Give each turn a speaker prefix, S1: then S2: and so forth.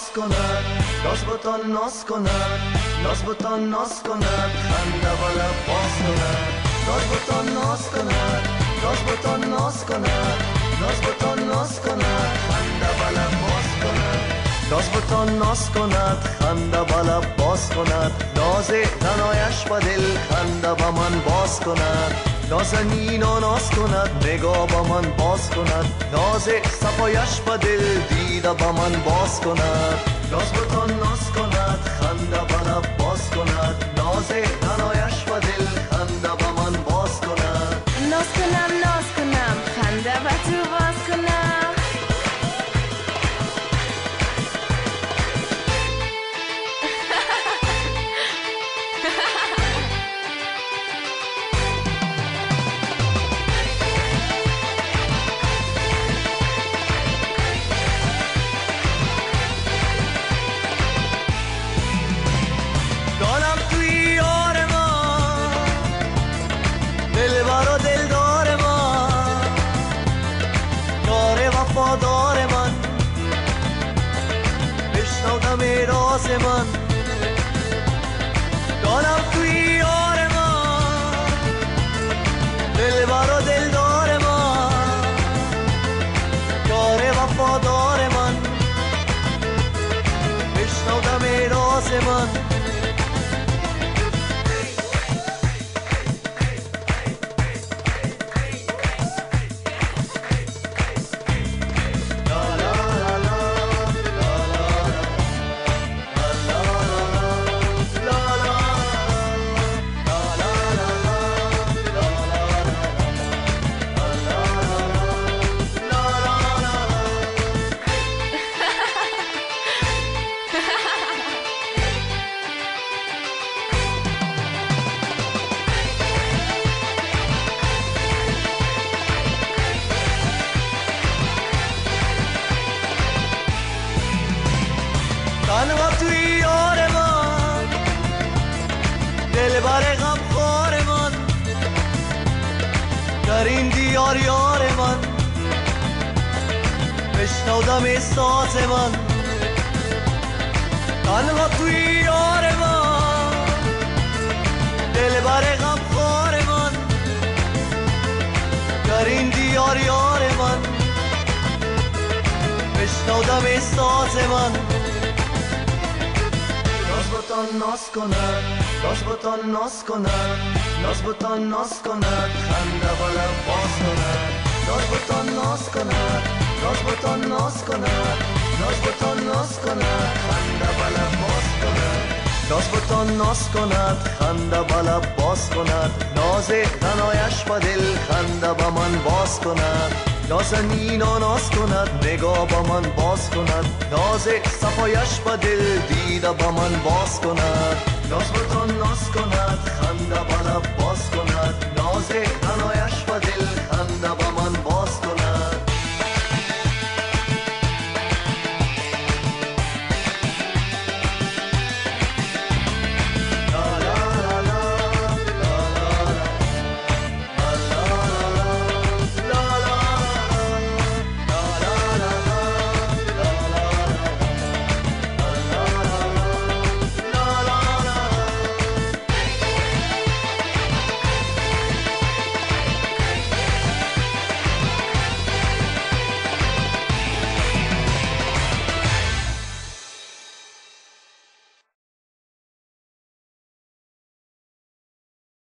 S1: ناز کند، ناز بتان ناز کند، ناز بتان ناز کند، خنده و لب باز کند. ناز بتان ناز کند، ناز بتان ناز کند، ناز بتان ناز کند، خنده و لب باز کند. ناز بتان ناز کند، خنده و لب باز کند، ناز زنایش به دل خنده و من باز کند. نازنین و ناز کند، نگاه با من باز کند، ناز صفایش به دل دیده با من باز کند. ناز بتان ناز کند، خنده و لب باز کند، ناز زنایش به دل خنده با من باز کند.
S2: ناز کنم خنده و تو باز کنم.
S1: وفادار من بشنودم راز من، دانم توی یار من، دلبر و دلدار من، یار وفادار من بشنودم راز من. تنها توی یار من، دلبر غمخوار من، در این دیار یار من بشنودم احساس من. تنها توی یار من، دلبر غمخوار من، در این دیار یار من بشنودم احساس من. ناز بتان ناز کند، ناز بتان ناز کند، ناز بتان ناز کند، خنده و لب باز کند. ناز بتان ناز کند، ناز بتان ناز کند، ناز بتان ناز کند، خنده و لب باز کند. ناز بتان ناز کند، خنده و لب باز کند، ناز زنایش به دل خنده و من باز کند. نازنین و ناز کند، نگاه با من باز کند، ناز صفایش به دل دیده با من باز کند. ناز بتان ناز کند، خنده با